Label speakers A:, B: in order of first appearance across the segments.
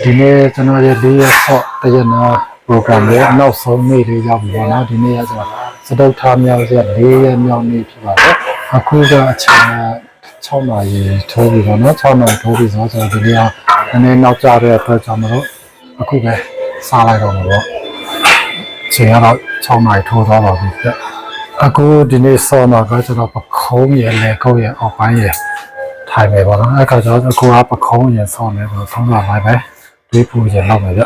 A: ဒီနေ့ကျွန်တော်ရဲ့၄ရက်ဆော့တရနာ program ရဲ့နောက်ဆုံးနေ့လေးရောက်ပြီပေါ့နော်ဒီနေ့ကကျွန်တော်စတုတ်ထားမြောက်ရက်၄ရက်မြောက်နေ့ဖြစ်ပါတယ်အခုကအချိန်က6နာရီထိုးပြီပေါ့နော်6နာရီထိုးပြီဆိုတော့ဒီနေ့ကနည်းနည်းနောက်ကျတဲ့အတွက်ကြောင့်မလို့အခုပဲစားလိုက်တော့မှာပေါ့အချိန်ကတော့6နာရီထိုးသွားပါပြီပြအခုဒီနေ့ဆော့မှာကကျွန်တော်ပခုံးရယ်လေကုတ်ရယ်အောက်ပိုင်းရယ်ထိုင်မယ်ပေါ့နော်အဲ့ခါကျတော့အခုကပခုံးရယ်ဆော့မယ်ဆိုတော့ဆုံးသွားပါပဲတွေးပူရယ်လောက်မယ်ဗျ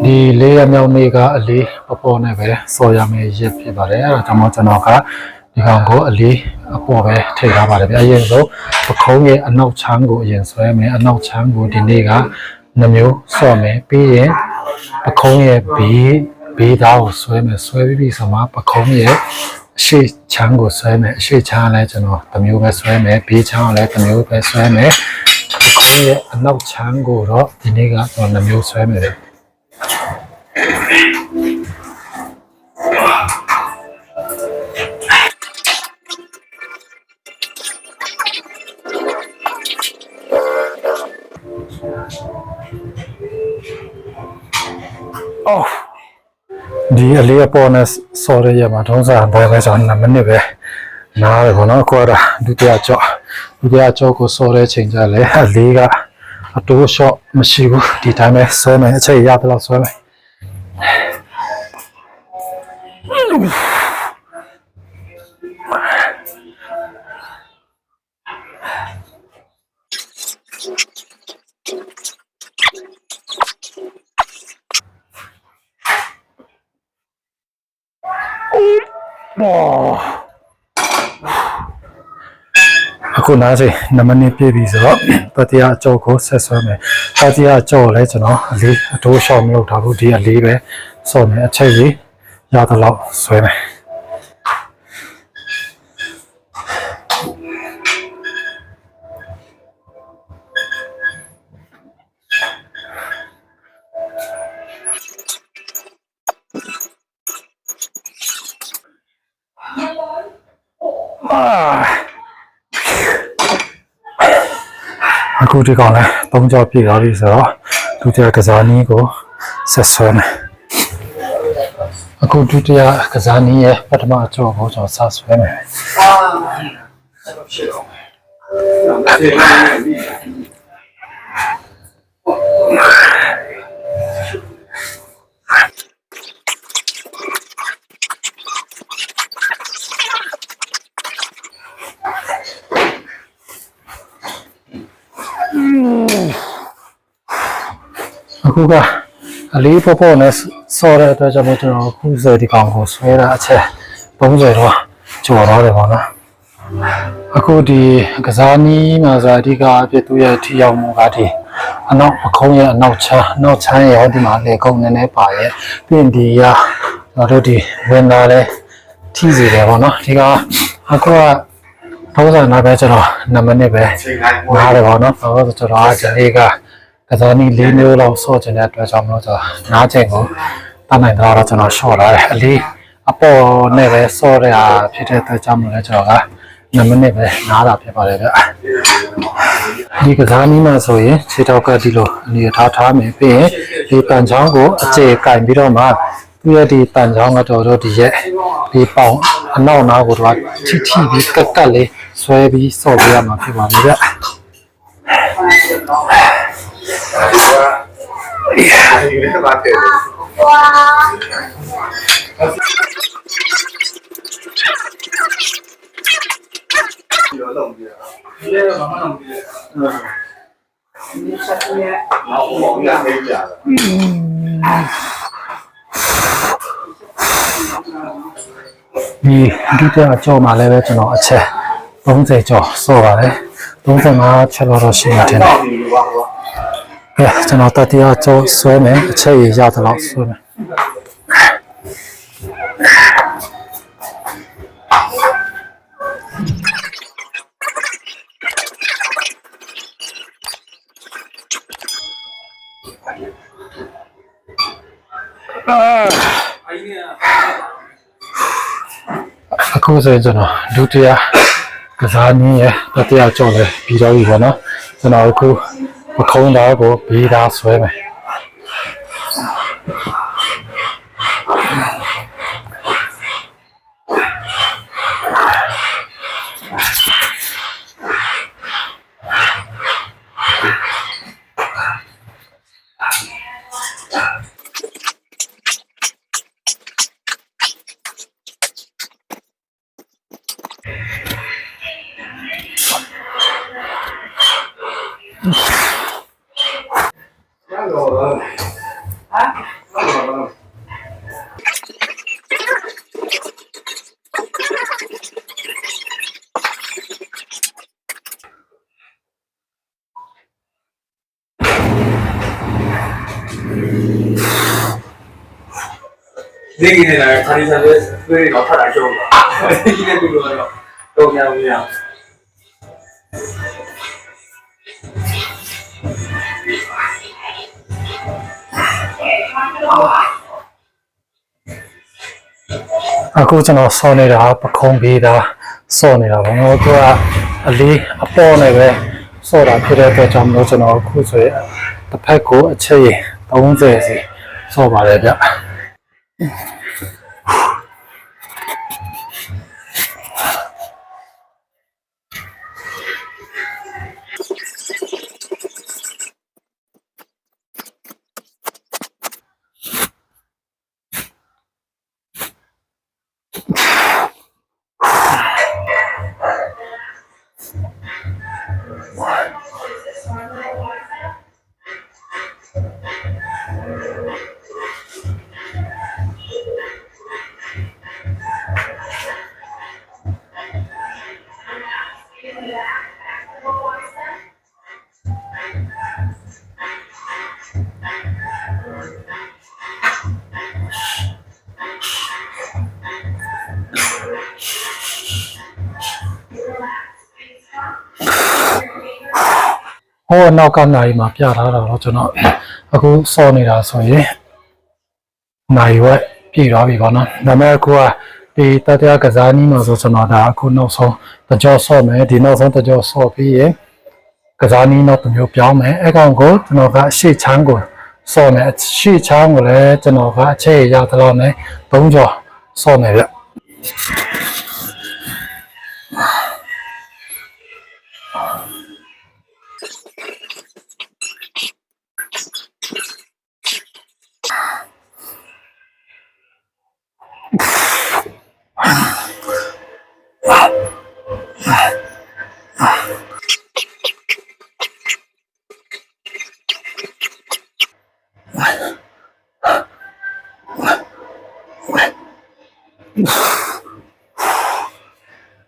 A: ဒီ၄ရက်မြောက်နေ့ကအလေးအပေါ်နဲ့ပဲစော်ရမယ်ရက်ဖြစ်ပါတယ်အဲ့ဒါကြောင့်ကျွန်တော်ကဒီကောင်ကိုအလေးအပေါ်ပဲထည့်ထားပါတယ်ဗျအရင်ဆုံးပခုံးရဲ့အနောက်ချမ်းကိုအရင်ဆွဲမယ်အနောက်ချမ်းကိုဒီနေ့က2မျိုးစော်မယ်ပြီးရင်ပခုံးရဲ့ဘေးသားကိုဆွဲမယ်ဆွဲပြီးဆိုမှပခုံးရဲ့အရှိချမ်းကိုဆွဲမယ်အရှိချမ်းလည်းကျွန်တော်2မျိုးပဲဆွဲမယ်ဘေးချမ်းလည်း2မျိုးပဲဆွဲမယ်ပခုံးရဲ့အနောက်ချမ်းကိုတော့ဒီနေ့ကကျွန်တော်2မျိုးဆွဲမယ်ဒီအလေးအပေါ်နဲ့ဆော်ရရမှာထုံးစံဘယ်ပဲဆို2မိနစ်ပဲနားရပါတော့အခုကဒုတိယကြော့ကိုဆော်တဲ့ချိန်ကျလဲအလေးကအတိုးရှော့မရှိဘူးဒီတိုင်းပဲဆွဲမယ်အချိန်ရတော့ဆွဲမယ်အခုနားစီ2မိနစ်ပြည့်ပြီဆိုတော့တတိယအကြောကိုဆက်ဆွဲမယ်တတိယအကြောလဲကျွန်တော်အလေးအတိုးရှော့မလုပ်ထားဘူးဒီအလေးပဲဆော့မယ်အချိန်ကြီးရတော့ဆွဲမယ်အခုဒီကောင်လဲ3ကြောပြည့်သွားပြီဆိုတော့ဒုတိယကစားနည်းကိုဆက်ဆွဲမယ်အခုဒုတိယကစားနည်းရဲ့ပထမအကြောကိုကျွန်တော်ဆက်ဆွဲမယ်အခုကအလေးပေါ်နဲ့ဆော်တဲ့အတွက်ကြောင့်ကျွန်တော်ခုစဒီကောင်ကိုဆွဲတာအချက်30တော့ကျော်တော့တယ်ပေါ့နော်အခုဒီကစားနည်းမှာဆိုအဓိကအဖြစ်သူ့ရဲ့ထီရောက်မှုကဒီအနောက်ပခုံးရဲ့အနောက်ချမ်းရောဒီမှာလေကုန်းနည်းနည်းပါရဲ့ပြီးရင်ဒီကျွန်တော်တို့ဒီဝင်လာလဲထီစီတယ်ပေါ့နော်ဒီကအခုကထုံးစံနာပဲကျွန်တော်2မိနစ်ပဲနားတယ်ပေါ့နော်ဆိုတော့ကျွန်တော်ကဒီနေ့ကကစားနည်း4မျိုးလောက်ဆော့ချင်တဲ့အတွက်ကြောင့်မလို့ကျွန်တော်နားချိန်ကိုတတ်နိုင်တော့ကျွန်တော်ရှော့လာတယ်အလေးအပေါ်နဲ့ပဲဆော့ရတာဖြစ်တဲ့အတွက်ကြောင့်မလို့ကျွန်တော်က2မိနစ်ပဲနားတာဖြစ်ပါတယ်ဗျဒီကစားနည်းမှာဆိုရင်ခြေထောက်ကဒီလိုအနေထားမယ်ပြီးရင်ဒီပန်ချောင်းကိုအကျေကင်ပြီးတော့မှသူရဲ့ဒီပန်ချောင်းကတော့ဒီရဲ့ဒီပေါင်အနောက်နားကိုတော့ထိပြီးကတ်လေးဆွဲပြီးဆော့ပေးရမှာဖြစ်ပါတယ်ဗျဒီဒုတိယကြောမှာလည်းပဲကျွန်တော်အချက်30ကျော်ဆော့ပါတယ်35ချက်တော့ရှိနေတယ်ကျွန်တော်တတိယကြောဆွဲမယ်အချက်ရရတော့ဆွဲမယ် အခုဆိုရင်ကျွန်တော်ဒုတိယကစားနည်းရဲ့တတိယကြော်လဲပြီးတော့ပြီပေါ့နော်ကျွန်တော်အခုပခုံးသားကိုဘေးသားဆွဲမယ်
B: ဒီကိနေလာခါရီစားလေးတွေတော့ဖတ်တာရှုံးတာဒီနေ့ပြီးတော့များများ
A: အခုကျွန်တော်စောနေတာပခုံးပေးတာစောနေတာပေါ့နော်သူကအလေးအပေါ်နဲ့ပဲစောတာဖြစ်တဲ့အတွက်ကြောင့်မလို့ကျွန်တော်အခုဆိုရင်တစ်ဖက်ကိုအချက်30စီစောပါတယ်ဗျဟိုနောက်ကနိုင်မှာပြထားတာတော့ကျွန်တော်အခုစောနေတာဆိုရင်နိုင်ဝက်ပြည့်သွားပြီပေါ့နော်ဒါပေမဲ့အခုကဒီတတိယကစားနည်းမှာဆိုကျွန်တော်ဒါအခုနောက်ဆုံးတကြောဆော့မယ်ဒီနောက်ဆုံးတကြောဆော့ပြီးရင်ကစားနည်းတော့တစ်မျိုးပြောင်းမယ်အဲကောင်ကိုကျွန်တော်ကအရှိချမ်းကိုစော့မယ်အရှိချမ်းကိုလည်းကျွန်တော်ကအချက်ရသလောက်နဲ့3ကြောဆော့မယ်ဗျ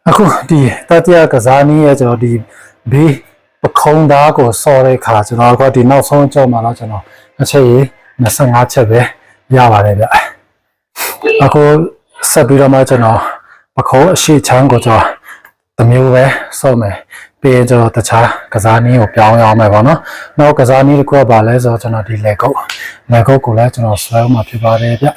A: အခုဒီတတိယကစားနည်းရဲ့ကျွန်တော်ဒီဘေးပခုံးသားကိုစော်တဲ့ခါကျွန်တော်ကဒီနောက်ဆုံးအကြောင်းမှာတော့ကျွန်တော်အချက်ကြီး25ချက်ပဲရပါတယ်ဗျအခုဆက်ပြီးတော့မှကျွန်တော်ပခုံးအရှိချမ်းကိုကျွန်တော်တစ်မျိုးပဲစော့မယ်ပြီးရင်ကျွန်တော်တခြားကစားနည်းကိုပြောင်းရအောင်မယ်ပေါ့နော်နောက်ကစားနည်းတစ်ခုကပါလဲဆိုတော့ကျွန်တော်ဒီလက်ကုပ်ကိုလည်းကျွန်တော်ဆွဲအောင်မှာဖြစ်ပါတယ်ဗျ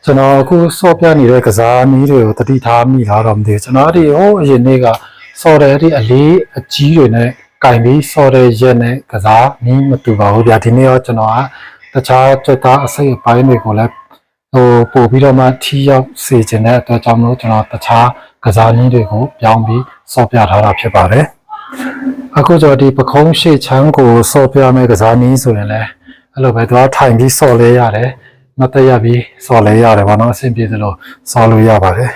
A: ကျွန်တော်အခုစော့ပြနေတဲ့ကစားနည်းတွေကိုတတိထားမိလားတော့မသိဘူးကျွန်တော်ဒီဟိုအရင်နေ့ကစော်တဲ့ဒီအလေးအကြီးတွေနဲ့ကင်ပြီးစော်တဲ့ရက်နဲ့ကစားနည်းမတူပါဘူးဗျာဒီနေ့တော့ကျွန်တော်ကတခြားစက်သားအစိတ်အပိုင်းတွေကိုလည်းပို့ပြီးတော့မှထီရောက်စေခြင်းတဲ့အတွက်ကြောင့်မလို့ကျွန်တော်တခြားကစားနည်းတွေကိုပြောင်းပြီးစော့ပြထားတာဖြစ်ပါတယ်အခုကျွန်တော်ဒီပခုံးရှေ့ချမ်းကိုစော့ပြမယ်ကစားနည်းဆိုရင်လည်းအဲ့လိုပဲသူကထိုင်ပြီးစော်လဲရတယ်မတရပြီးစော်လဲရတယ်ဘာလို့အဆင်ပြေသလိုစော်လို့ရပါတယ်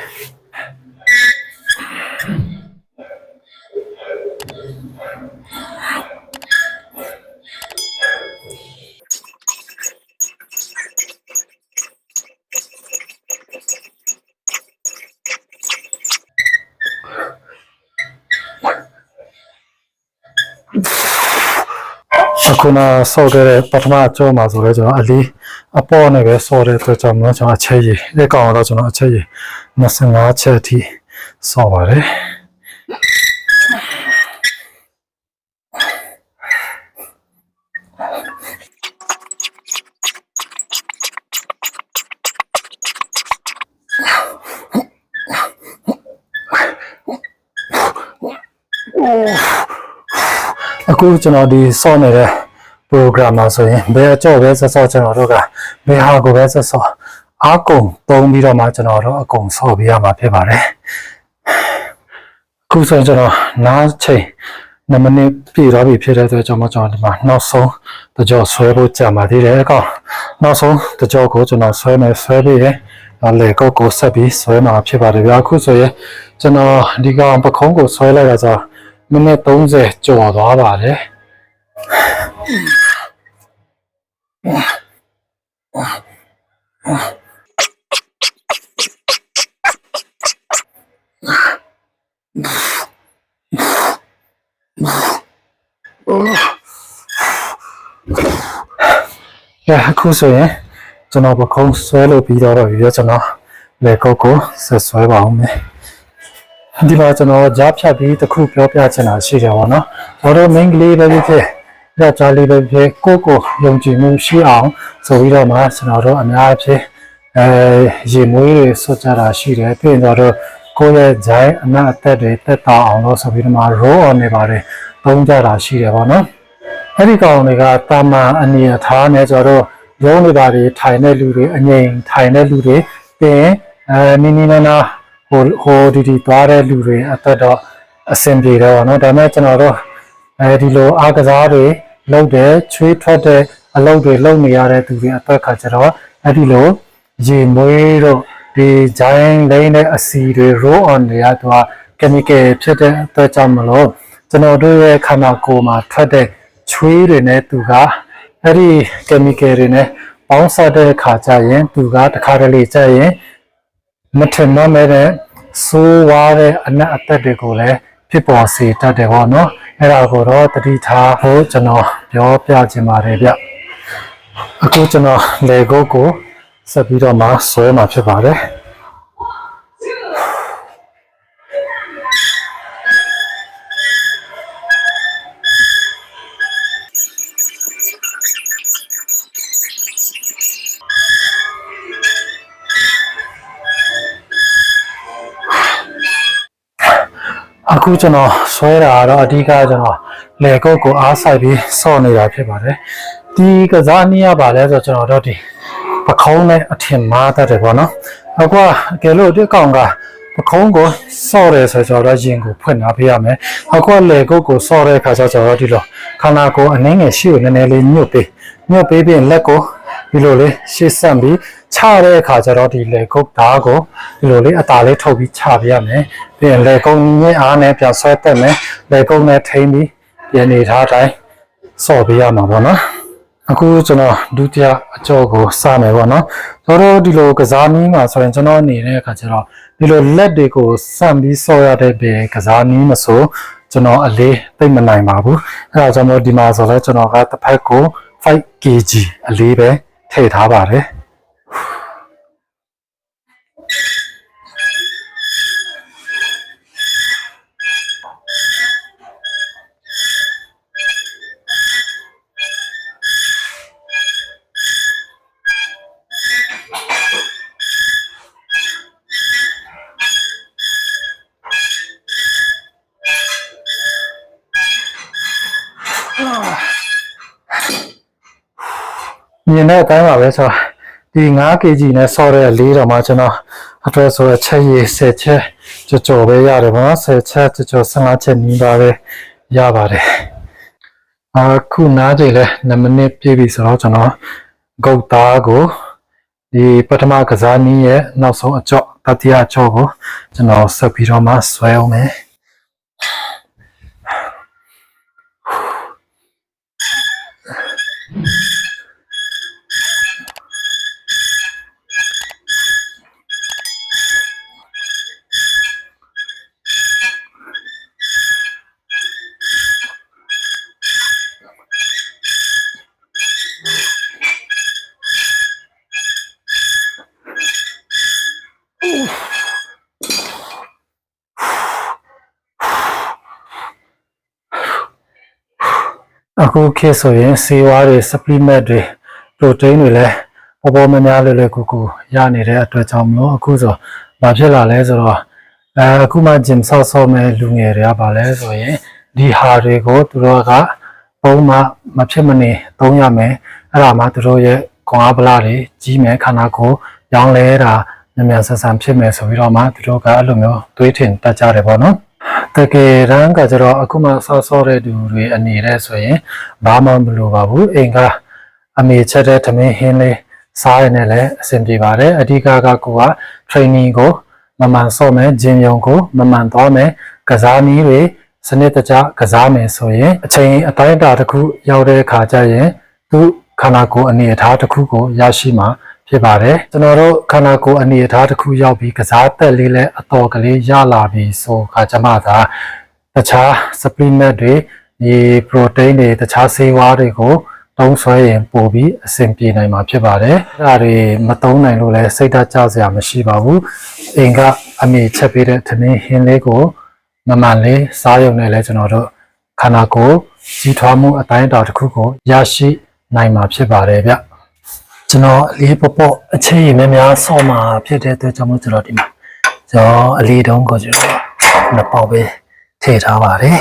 A: အခုနဆော့ခဲ့တဲ့ပထမအကျော်မှာဆိုလဲကျွန်တော်အလီအပေါ်နဲ့ပဲဆော့တဲ့အတွက်ကြောင့်ကျွန်တော်အချက်ရည်ဒီကောင်တော့ကျွန်တော်အချက်ရည်25ချက်အထိဆော့ပါတယ်အခုကျွန်တော်ဒီဆော့နေတဲ့ program မှာဆိုရင်ဘယ်အကြော့ပဲဆက်ဆော့ကျွန်တော်တို့ကဘယ်ဟာကိုပဲဆက်ဆော့အကုန်သုံးပြီးတော့မှကျွန်တော်တို့အကုန်ဆော့ပေးရမှာဖြစ်ပါတယ်အခုဆိုရင်ကျွန်တော်နားချိန်2မိနစ်ပြည့်သွားပြီဖြစ်တဲ့အတွက်ကျွန်တော်ဒီမှာနောက်ဆုံးတကြော့ဆွဲဖို့ကြာပါသေးတယ်အကောင်နောက်ဆုံးတကြော့ကိုကျွန်တော်ဆွဲပြီးရင်လေကုတ်ကိုဆက်ပြီးဆွဲမှာဖြစ်ပါတယ်ဗျာအခုဆိုရင်ကျွန်တော်ဒီကောင်ပခုံးကိုဆွဲလိုက်တာဆိုမိနစ်30ကျော်သွားပါတယ်အခုဆိုရင်ကျွန်တော်ပခုံးဆွဲလို့ပြီးတော့ပြီကျွန်တော်လေကုတ်ကိုဆက်ဆွဲပါအောင်မယ်ဒီမှာကျွန်တော်ကြားဖြတ်ပြီးတစ်ခုပြောပြချင်တာရှိတယ်ဗောနော်ကျွန်တော် main ကလေးပဲဖြစ်ယောက်ျားလေးပဲဖြစ်ကိုယုံကြည်မှုရှိအောင်ဆိုပြီးတော့မှကျွန်တော်တို့အများအဖြစ်ရေမွေးတွေဆွတ်ကြတာရှိတယ်ပြီးတော့ကိုယ့်ရဲ့ဂျိုင်းအနက်အသက်တွေတက်တာအောင်လို့ဆိုပြီးတော့မှ roll on နေပါတယ်သုံးကြတာရှိတယ်ဗောနော်အဲ့ဒီကောင်တွေကတာမန်အနေအထားနဲ့ကျွန်တော်တို့ရုံးနေပါတွေထိုင်တဲ့လူတွေအငိမ်ထိုင်တဲ့လူတွေပြီးရင်နီနီနာနာဟိုဒီသွားတဲ့လူတွေအတွက်တော့အဆင်ပြေတယ်ဗောနော်ဒါပေမဲ့ကျွန်တော်တို့ဒီလိုအားကစားတွေလုပ်တဲ့ချွေးထွက်တဲ့အလုပ်တွေလုပ်နေရတဲ့သူတွေအတွက်ခါကျတော့အဲ့ဒီလိုရေမွေးတို့ဒီဂျိုင်းလိမ့်တဲ့အစီတွေ roll on တွေရတော့ chemical ဖြစ်တဲ့အတွက်ကြောင့်မလို့ကျွန်တော်တို့ရဲ့ခန္ဓာကိုယ်မှာထွက်တဲ့ချွေးတွေနဲ့သူကအဲ့ဒီ chemical တွေနဲ့ပေါင်းစပ်တဲ့အခါကျရင်သူကတစ်ခါတလေကျရင်မထင်မှတ်မဲ့ဆိုးဝါးတဲ့အနက်အသက်တွေကိုလည်းဖြစ်ပေါ်စေတတ်တယ်ပေါ့နော်အဲ့ဒါကိုတော့တတိထားဖို့ကျွန်တော်ပြောပြချင်ပါတယ်ဗျအခုကျွန်တော်လေကုတ်ကိုဆက်ပြီးတော့မှဆွဲမှာဖြစ်ပါတယ်အခုကျွန်တော်ဆွဲတာကတော့အဓိကကျွန်တော်လေကုတ်ကိုအားဆိုင်ပြီးဆော့နေတာဖြစ်ပါတယ်ဒီကစားနည်းရပါလဲဆိုကျွန်တော်တို့ဒီပခုံးနဲ့အထင်မှားတတ်တယ်ပေါ့နော်အခုကဲလို့ဒီကောင်ကပခုံးကိုဆော့တယ်ဆိုတော့ရင်ကိုဖွင့်ထားပေးရမယ်အခုကလေကုတ်ကိုဆော့တဲ့အခါကျတော့ဒီလိုခန္ဓာကိုယ်အနှင်းငယ်ရှိကိုနည်းနည်းလေးညှို့ပေးပြီးလက်ကိုဒီလိုလေးရှေ့ဆက်ပြီးချတဲ့အခါကျတော့ဒီလေကုတ်ဓာတ်ကိုဒီလိုလေးအတာလေးထုတ်ပြီးချပေးရမယ်ပြီးရင်လေကုတ်ညစ်အားနဲ့ပြန်ဆွဲတက်မယ်လေကုတ်နဲ့ထိန်းပြီးပြန်နေထားတိုင်းဆော့ပေးရမှာပေါ့နော်အခုကျွန်တော်ဒုတိယအကြော့ကိုစမယ်ပေါ့နော်ကျွန်တော်ဒီလိုကစားနည်းမှာဆိုရင်ကျွန်တော်နေတဲ့အခါကျတော့ဒီလိုလက်တွေကိုစမ်းပြီးဆော့ရတဲ့ဘေကစားနည်းမဆိုကျွန်တော်အလေးသိမ့်မနိုင်ပါဘူးအဲဒါကြောင့်ဒီမှာဆိုလဲကျွန်တော်ကတစ်ဖက်ကို 5kg အလေးပဲထည့်ထားပါတယ်မြင်တဲ့အတိုင်းပါပဲဆိုတော့ဒီ 5kg နဲ့ဆော့တဲ့လေးတော့မှကျွန်တော်အတွက်ဆိုတော့ချက်ရည်10ချက်ကြော်ပဲရတယ်ပေါ့နော်10ချက်ကြော်15ချက်နီးပါးပဲရပါတယ်အခုနားကြိတ်လဲ2မိနစ်ပြည့်ပြီဆိုတော့ကျွန်တော်ဂုတ်သားကိုဒီပထမကစားနည်းရဲ့နောက်ဆုံးအကြော့တတိယအကြော့ကိုကျွန်တော်ဆက်ပြီးတော့မှဆွဲအောင်မယ် အခုခေတ်ဆိုရင်ဆေးဝါးတွေ supplement တွေ protein တွေလည်းပေါ်ပေါ်များများလေးကူရနေတဲ့အတွက်ကြောင့်မလို့အခုဆိုဘာဖြစ်လာလဲဆိုတော့အခုမှ gym ဆော့မဲ့လူငယ်တွေကပါလဲဆိုရင်ဒီဟာတွေကိုသူတို့ကပုံမှန်မဖြစ်မနေသုံးရမယ်အဲ့ဒါမှသူတို့ရဲ့ခွန်အားဗလာတွေကြီးမယ်ခန္ဓာကိုယ်ရောင်းလဲတာမြန်ဆန်ဖြစ်မယ်ဆိုပြီးတော့မှသူတို့ကအဲ့လိုမျိုးတွေးထင်တတ်ကြတယ်ပေါ့နော်တကယ်တမ်းကကျတော့အခုမှဆော့တဲ့သူတွေအနေနဲ့ဆိုရင်ဘာမှမလိုပါဘူးအိမ်ကအမေချက်တဲ့သမင်းဟင်းလေးစားရနေလဲအဆင်ပြေပါတယ်အဓိကကိုက training ကိုမမှန်ဆော့မယ်ဂျင်ယုံကိုမမှန်သွားမယ်ကစားနည်းတွေစနစ်တကျကစားမယ်ဆိုရင်အချိန်အတိုင်းအတာတစ်ခုရောက်တဲ့အခါကျရင်သူခန္ဓာကိုယ်အနေအထားတစ်ခုကိုရရှိမှာဖြစ်ပါတယ်ကျွန်တော်တို့ခန္ဓာကိုယ်အနေအထားတစ်ခုရောက်ပြီးကစားသက်လေးလည်းအတော်ကလေးရလာပြီဆိုခါကျမှသာတခြား supplement တွေဒီ protein တွေတခြားဆေးဝါးတွေကိုသုံးဆွဲရင်ပို့ပြီးအဆင်ပြေနိုင်မှာဖြစ်ပါတယ်အဲ့ဒါတွေမသုံးနိုင်လို့လည်းစိတ်ဓာတ်ကျစရာမရှိပါဘူးအိမ်ကအမေချက်ပေးတဲ့သမင်းဟင်းလေးကိုမမှန်လေးစားရုံနဲ့လည်းကျွန်တော်တို့ခန္ဓာကိုယ်ကြီးထွားမှုအတိုင်းအတာတစ်ခုကိုရရှိနိုင်မှာဖြစ်ပါတယ်ဗျကျွန်တော်အလေးပေါ့အချိန်ရများဆော့မှာဖြစ်တဲ့အတွက်ကြောင့်မို့ကျွန်တော်ဒီမှာကျွန်တော်အလေးတုံးကိုကျွန်တော်နှစ်ပေါက်ပဲထည့်ထားပါတယ်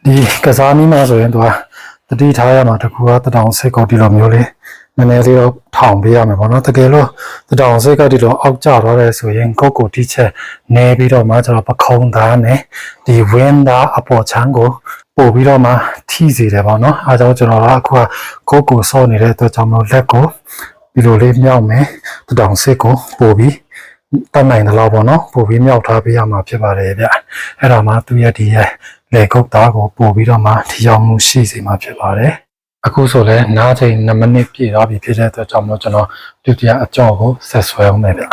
A: ဒီကစားနည်းမှာဆိုရင်သူကတတိထားရမှာတကူကတတောင်စိတ်ကောဒီလိုမျိုးလေးနည်းနည်းလေးတော့ထောင်ပေးရမယ်ပေါ့နော်တကယ်လို့တတောင်စိတ်ကဒီလိုအောက်ကျသွားတယ်ဆိုရင်ကိုတိချက်နေပြီးတော့မှကျွန်တော်ပခုံးသားနဲ့ဒီဝင်းသားအပေါ်ချမ်းကိုပို့ပြီးတော့မှထိစေတယ်ပေါ့နော်အဲဒါကြောင့်ကျွန်တော်ကအခုကိုစောနေတဲ့အတွက်ကြောင့်မလို့လက်ကိုဒီလိုလေးမြောက်မယ်တတောင်စိတ်ကိုပို့ပြီးတတ်နိုင်တယ်လို့ပေါ့နော်ပို့ပြီးမြောက်ထားပေးရမှာဖြစ်ပါတယ်ဗျအဲ့ဒါမှသူရဲ့ဒီရဲ့လေကုတ်သားကိုပို့ပြီးတော့မှထီအောင်မှုရှိစေမှာဖြစ်ပါတယ်အခုဆိုလဲနားချိန်2မိနစ်ပြည့်သွားပြီဖြစ်တဲ့အတွက်ကြောင့်မို့ကျွန်တော်ဒုတိယအကြော့ကိုဆက်ဆွဲအောင်မယ်ဗျ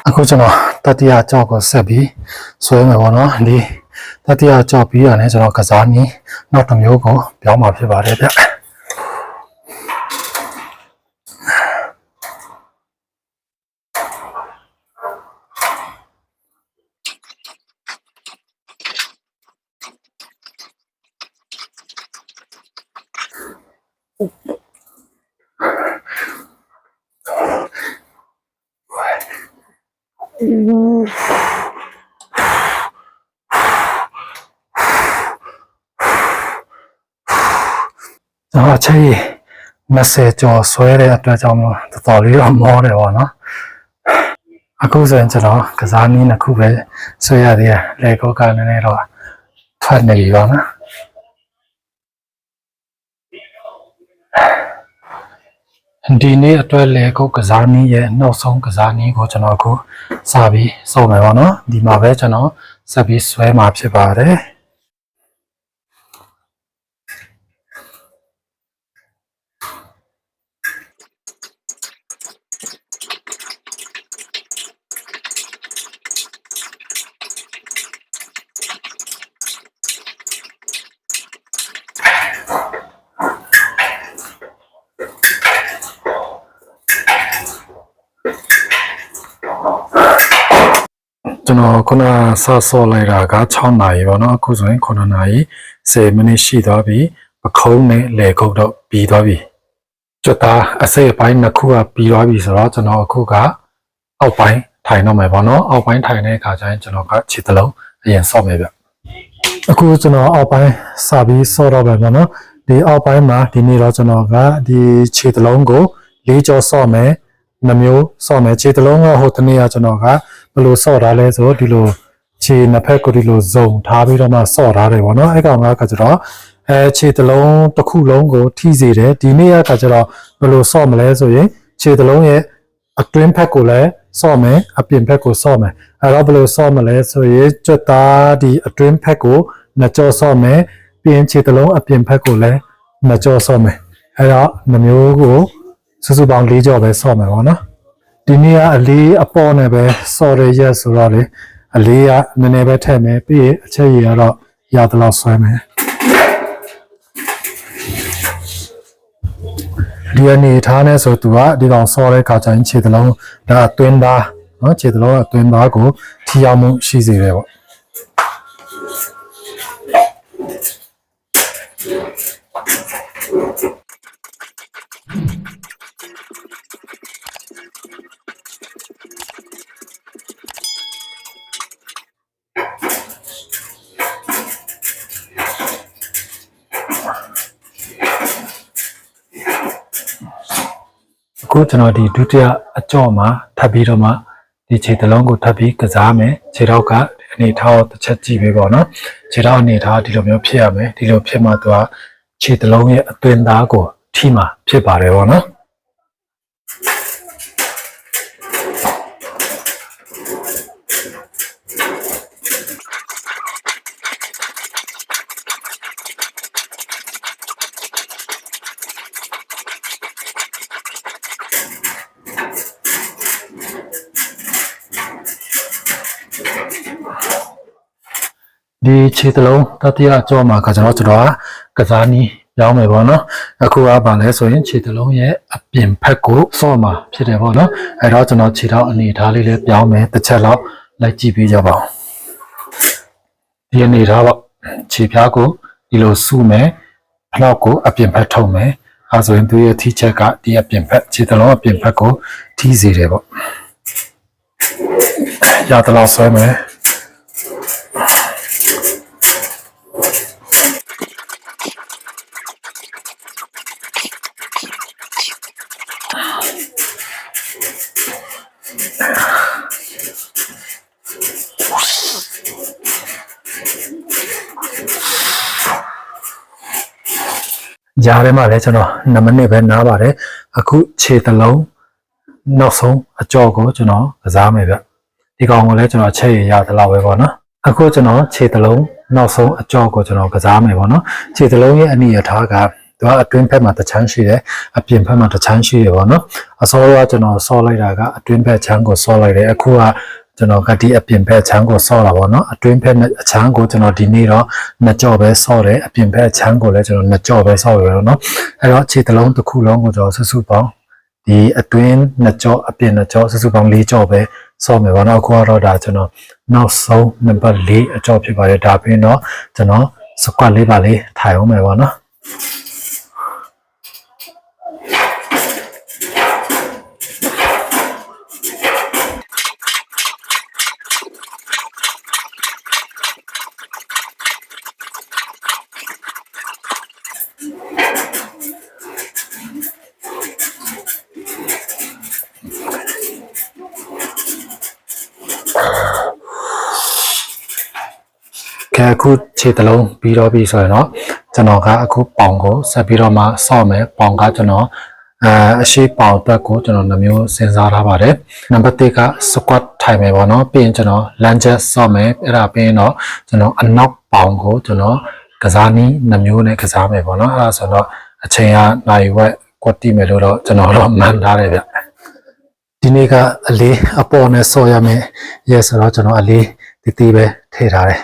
A: အခုကျွန်တော်တတိယအကြော့ကိုဆက်ပြီးဆွဲမယ်ပေါ့နော်ဒီတတိယကြော့ပြီးရတယ်ကျွန်တော်ကစားနည်းနောက်တစ်မျိုးကိုပြောင်းမှာဖြစ်ပါတယ်ဗျကျွန်တော်အချိန်20ကျော်ဆွဲတဲ့အတွက်ကြောင့်မို့တော်တော်လေးတော့မောတယ်ပေါ့နော်အခုဆိုရင်ကျွန်တော်ကစားနည်းနှစ်ခုပဲဆွဲရသေးတယ်လေကောကနည်းနည်းတော့ထွက်နေပြီပါနော်ဒီနေ့အတွက်လေကောကစားနည်းရဲ့နောက်ဆုံးကစားနည်းကိုကျွန်တော်အခုစပြီးစောင့်မယ်ပေါ့နော်ဒီမှာပဲကျွန်တော်ဆက်ပြီးဆွဲမှာဖြစ်ပါတယ်ကျွန်တော်ခုနဆော့လိုက်တာက6နာရီပေါ့နော်အခုဆိုရင်9နာရီ10မိနစ်ရှိသွားပြီပခုံးနဲ့လေကုတ်တော့ပြီးသွားပြီကျွတ်သားအစိတ်အပိုင်းနှစ်ခုကပြီးသွားပြီဆိုတော့ကျွန်တော်အခုကအောက်ပိုင်းထိုင်တော့မယ်ပေါ့နော်အောက်ပိုင်းထိုင်တဲ့အခါကျရင်ကျွန်တော်ကခြေသလုံးအရင်ဆော့မယ်ဗျအခုကျွန်တော်အောက်ပိုင်းစပြီးဆော့တော့မယ်ပေါ့နော်ဒီအောက်ပိုင်းမှာဒီနေ့တော့ကျွန်တော်ကဒီခြေသလုံးကို၄ကြောဆော့မယ်နှမျိုးဆော့မယ်ခြေသလုံးကဟိုတနေ့ကကျွန်တော်ကဘယ်လိုဆော့ထားလဲဆိုဒီလိုခြေနှစ်ဖက်ကိုဒီလိုဇုံထားပြီးတော့မှဆော့ထားတယ်ပေါ့နော်အဲ့ကောင်ကကျတော့ခြေသလုံးတစ်ခုလုံးကိုထိစေတယ်ဒီနေ့ကကျတော့ဘယ်လိုဆော့မလဲဆိုရင် ခြေသလုံးရဲ့အတွင်းဖက်ကိုလည်းဆော့မယ်အပြင်ဖက်ကိုဆော့မယ်အဲ့တော့ဘယ်လိုဆော့မလဲဆိုရင်ကြွက်သားဒီအတွင်းဖက်ကိုနှစ်ကြောဆော့မယ်ပြီးရင်ခြေသလုံးအပြင်ဖက်ကိုလည်းနှစ်ကြောဆော့မယ်အဲ့တော့နှမျိုးကိုစုစုပေါင်း၄ကြောပဲဆော့မယ်ပေါ့နော်ဒီနေ့ကအလေးအပေါ်နဲ့ပဲဆော့ရရက်ဆိုတော့လေအလေးကနည်းနည်းပဲထည့်မယ်ပြီးရင်အချက်ရည်ကတော့ရသလောက်ဆွဲမယ်ဒီအနေထားနဲ့ဆိုသူကဒီကောင်ဆော့တဲ့ခါကျရင်ခြေသလုံးဒါအတွင်းသားနော်ခြေသလုံးအတွင်းသားကိုထိရောက်မှုရှိစေတယ်ပေါ့အခုကျွန်တော်ဒီဒုတိယအကြော့မှာထပ်ပြီးတော့မှဒီခြေသလုံးကိုထပ်ပြီးကစားမယ်ခြေထောက်ကအနေထားကိုတစ်ချက်ကြည့်ပေးပါတော့ခြေထောက်အနေထားဒီလိုမျိုးဖြစ်ရမယ်ဒီလိုဖြစ်မှသူကခြေသလုံးရဲ့အတွင်းသားကိုထိမှဖြစ်ပါတယ်ပေါ့နော်ဒီခြေသလုံးတတိယအကြောမှာကကျွန်တော်ကစားနည်းပြောင်းမယ်ပေါ့နော်အခုကဘာလဲဆိုရင်ခြေသလုံးရဲ့အပြင်ဘက်ကိုဆော့မှာဖြစ်တယ်ပေါ့နော်အဲ့တော့ကျွန်တော်ခြေထောက်အနေထားလေးလည်းပြောင်းမယ်တစ်ချက်လောက်လိုက်ကြည့်ပေးကြပါဦးဒီအနေထားပေါ့ခြေဖြားကိုဒီလိုစုမယ်ဖလောက်ကိုအပြင်ဘက်ထုတ်မယ်အဲဆိုရင်သူရဲ့ထိချက်ကဒီအပြင်ဘက်ခြေသလုံးအပြင်ဘက်ကိုထိစေတယ်ပေါ့ရသလောက်ဆွဲမယ်ကြားထဲမှာလည်းကျွန်တော်2မိနစ်ပဲနားပါတယ်အခုခြေသလုံးနောက်ဆုံးအကြော့ကိုကျွန်တော်ကစားမယ်ဗျဒီကောင်ကိုလည်းကျွန်တော်ချက်ရသလောက်ပဲပေါ့နော်အခုကျွန်တော်ခြေသလုံးနောက်ဆုံးအကြော့ကိုကျွန်တော်ကစားမယ်ပေါ့နော်ခြေသလုံးရဲ့အနေအထားကသူကအတွင်းဘက်မှာတစ်ချမ်းရှိတယ်အပြင်ဘက်မှာတစ်ချမ်းရှိတယ်ပေါ့နော်အစောကကျွန်တော်ဆော့လိုက်တာကအတွင်းဘက်ချမ်းကိုဆော့လိုက်တယ်အခုကကျွန်တော်ကဒီအပြင်ဘက်ချမ်းကိုဆော့တာပေါ့နော်အတွင်းဘက်အချမ်းကိုကျွန်တော်ဒီနေ့တော့နှစ်ကြော့ပဲဆော့တယ်အပြင်ဘက်ချမ်းကိုလည်းကျွန်တော်နှစ်ကြော့ပဲဆော့ရတော့နော်အဲ့တော့ခြေသလုံးတစ်ခုလုံးကိုကျွန်တော်စုပေါင်းဒီအတွင်းနှစ်ကြော့အပြင်နှစ်ကြော့စုပေါင်း၄ကြော့ပဲဆော့မယ်ပေါ့နော်အခုကတော့ဒါကျွန်တော်နောက်ဆုံးနံပါတ်၄အကြော့ဖြစ်ပါတယ်ဒါပြီးတော့ကျွန်တော်စကွတ်လေးပါလေးထိုင်အောင်မယ်ပေါ့နော်အခုခြေသလုံးပြီးတော့ပြီဆိုရင်တော့ကျွန်တော်ကအခုပေါင်ကိုဆက်ပြီးတော့မှဆော့မယ်ပေါင်ကကျွန်တော်အရှိပေါင်အတွက်ကိုကျွန်တော်နှမျိုးစဉ်းစားထားပါတယ်နံပါတ်1က squat ထိုင်မယ်ပေါ့နော်ပြီးရင်ကျွန်တော် lunge ဆော့မယ်အဲ့ဒါပြီးရင်တော့ကျွန်တော်အနောက်ပေါင်ကိုကျွန်တော်ကစားနည်းနှမျိုးနဲ့ကစားမယ်ပေါ့နော်အဲ့ဒါဆိုတော့အချိန်ကနိုင်ဝက်ကွက်တိမယ်လို့တော့ကျွန်တော်တော့မှန်ထားတယ်ဗျဒီနေ့ကအလေးအပေါ်နဲ့ဆော့ရမယ်ရဲဆိုတော့ကျွန်တော်အလေးတီးတီးပဲထည့်ထားတယ်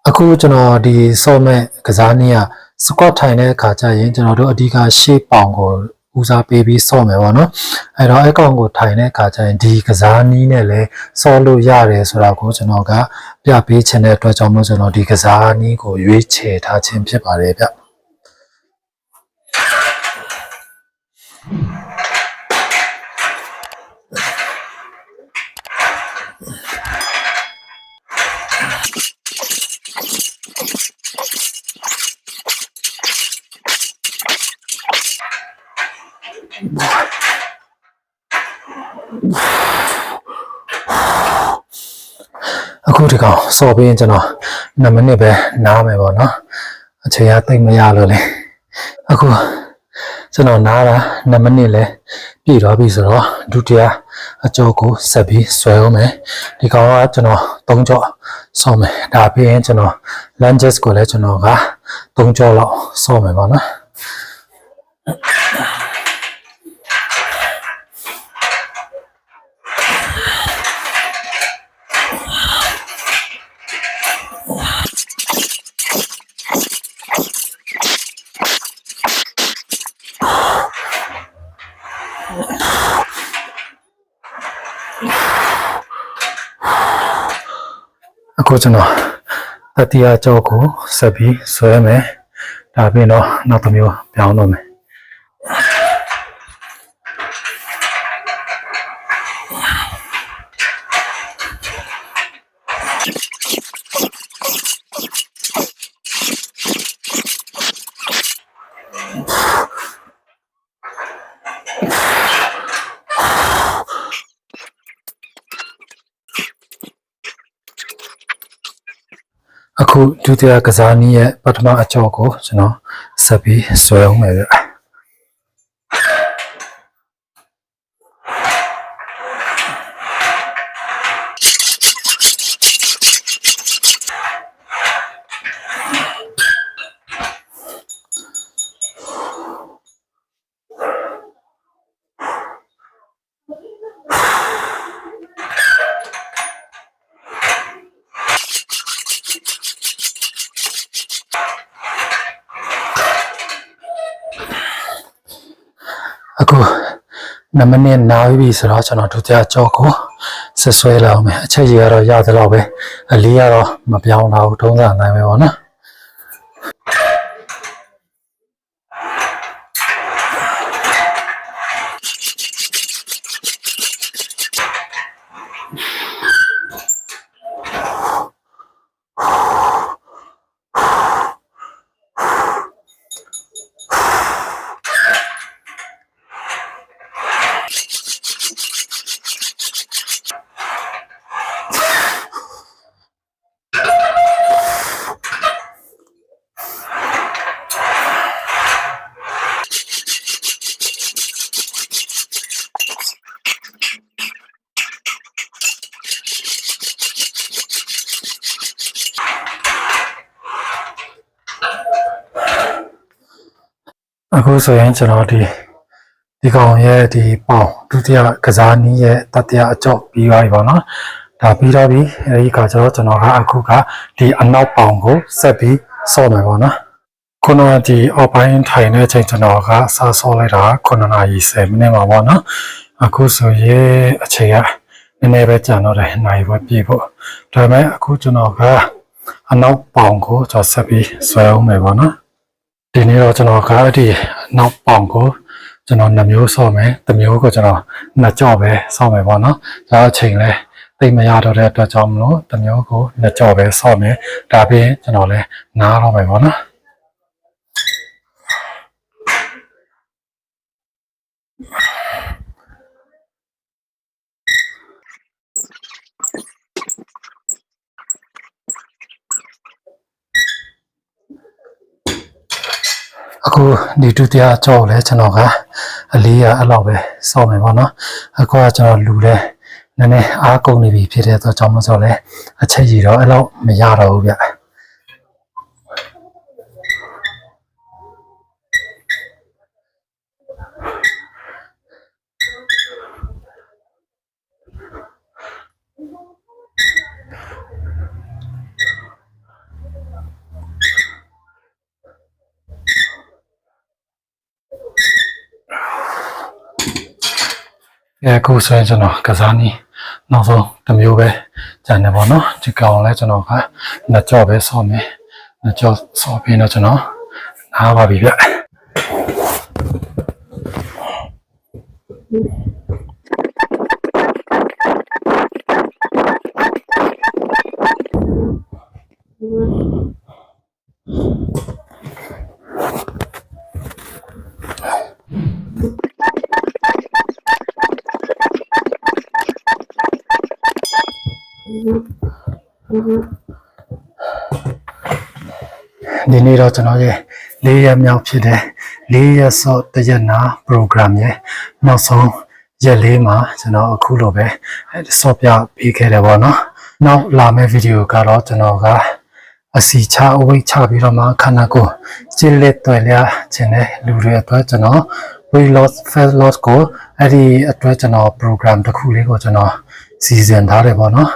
A: အခုကျွန်တော်ဒီဆော့မဲ့ကစားနည်းက squat ထိုင်တဲ့အခါကျရင်ကျွန်တော်တို့အဓိကရှေ့ပေါင်ကိုဦးစားပေးပြီးဆော့မယ်ပေါ့နော်အဲ့တော့အကောင်ကိုထိုင်တဲ့အခါကျရင်ဒီကစားနည်းနဲ့လည်းဆော့လို့ရတယ်ဆိုတာကိုကျွန်တော်ကပြပေးချင်တဲ့အတွက်ကြောင့်မို့ကျွန်တော်ဒီကစားနည်းကိုရွေးချယ်ထားခြင်းဖြစ်ပါတယ်ဗျအခုဒီကောင်စော်ပြီးရင်ကျွန်တော်2မိနစ်ပဲနားမယ်ပေါ့နော်အချိန်ရသိမ့်မရလို့လေအခု ကျွန်တော်နားတာ2မိနစ်လဲပြည့်သွားပြီဆိုတော့ဒုတိယအကြောကိုဆက်ပြီးဆွဲအောင်မယ်ဒီကောင်ကကျွန်တော်3ကြောဆော့မယ်ဒါပြီးရင်ကျွန်တော် lunges ကိုလည်းကျွန်တော်က3ကြောလောက်ဆော့မယ်ပေါ့နော်အခုကျွန်တော်တတိယကြောကိုဆက်ပြီးဆွဲမယ်ဒါပြီးတော့နောက်တစ်မျိုးပြောင်းတော့မယ်အခုဒုတိယကစားနည်းရဲ့ပထမအကြောကိုကျွန်တော်ဆက်ပြီးဆွဲအောင်မယ်ဗျအခု2မိနစ်နားပြီဆိုတော့ကျွန်တော်ဒုတိယကြောကိုဆက်ဆွဲလာအောင်မယ်အချက်ကြီးကတော့ရသလောက်ပဲအလေးကတော့မပြောင်းတော့ဘူးထုံးစံနိုင်ပဲပေါ့နော်အခုဆိုရင်ကျွန်တော်ဒီကောင်ရဲ့ဒီပေါင်ဒုတိယကစားနည်းရဲ့တတိယအကြော့ပြီးသွားပြီပေါ့နော်ဒါပြီးတော့ပြီအဲဒီကကျွန်တော်ကအခုကဒီအနောက်ပေါင်ကိုဆက်ပြီးဆော့မယ်ပေါ့နော်ခုနကဒီအောက်ပိုင်းထိုင်တဲ့အချိန်ကျွန်တော်ကစားဆော့လိုက်တာ9နာရီ10မိနစ်မှာပေါ့နော်အခုဆိုရင်အချိန်ကနည်းနည်းပဲကြာတော့တယ်နိုင်ပဲပြည့်ဖို့ဒါပေမဲ့အခုကျွန်တော်ကအနောက်ပေါင်ကိုကျွန်တော်ဆက်ပြီးဆွဲအောင်မယ်ပေါ့နော်ဒီနေ့တော့ကျွန်တော်ကဒီနောက်ပေါင်ကိုကျွန်တော်2မျိုးဆော့မယ်တစ်မျိုးကိုကျွန်တော်2ကြော့ပဲဆော့မယ်ပေါ့နော်ဒါအချိန်လဲသိမရတော့တဲ့အတွက်ကြောင့်မလို့တစ်မျိုးကို2ကြော့ပဲဆော့မယ်ဒါပြီးကျွန်တော်လဲနားတော့မယ်ပေါ့နော်အခုဒီဒုတိယကြော့လဲကျွန်တော်ကအလေးရအဲ့လောက်ပဲစောင့်မယ်ပေါ့နော်အခုကကျွန်တော်လူလဲနည်းနည်းအားကုန်နေပြီဖြစ်တဲ့အတွက်ကြောင့်မဆိုလဲအချက်ကြီးတော့အဲ့လောက်မရတော့ဘူးဗျအခုဆိုရင်ကျွန်တော်ကစားနည်းနောက်ဆုံးတစ်မျိုးပဲကျန်တယ်ပေါ့နော်ဒီကောင်လဲကျွန်တော်က2ကြော့ပဲဆော့မယ်2ကြော့ဆော့ပြီးတော့ကျွန်တော်နားပါပြီဗျဒီနေ့တော့ကျွန်တော်ရဲ့4ရက်မြောက်ဖြစ်တဲ့ 4ရက်စော့တရက်နာ program ရဲ့နောက်ဆုံးရက်လေးမှာကျွန်တော်အခုလိုပဲစော့ပြပေးခဲ့တယ်ပေါ့နော်နောက်လာမယ့်ဗီဒီယိုကတော့ကျွန်တော်ကအစီချအဝိတ်ချပြီးတော့မှခန္ဓာကိုယ်ကျစ်လက်တွေရခြင်းနဲ့လူတွေအတွက်ကျွန်တော် weight loss fat loss ကိုအဲ့ဒီအတွက်ကျွန်တော် program တစ်ခုလေးကိုကျွန်တော်စီစဉ်ထားတယ်ပေါ့နော်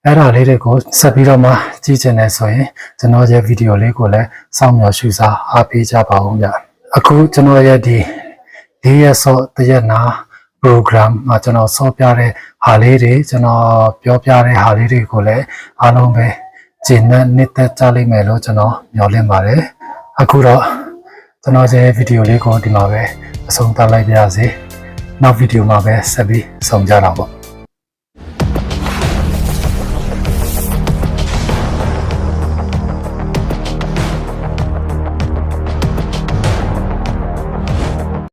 A: အဲ့ဒါလေးတွေကိုဆက်ပြီးတော့မှကြည့်ချင်တယ်ဆိုရင်ကျွန်တော်ရဲ့ဗီဒီယိုလေးကိုလည်းစောင့်မျှော်ရှုစားအားပေးကြပါဦးဗျအခုကျွန်တော်ရဲ့ဒီ4ရက်စော့တရက်နာ program မှာကျွန်တော်စောပြတဲ့ဟာလေးတွေကျွန်တော်ပြောပြတဲ့ဟာလေးတွေကိုလည်းအားလုံးပဲကျင့်နဲ့နှစ်သက်ကြလိမ့်မယ်လို့ကျွန်တော်မျှော်လင့်ပါတယ်အခုတော့ကျွန်တော်ရဲ့ဗီဒီယိုလေးကိုဒီမှာပဲအဆုံးသတ်လိုက်ပါရစေနောက်ဗီဒီယိုမှာပဲဆက်ပြီးဆုံကြတာပေါ့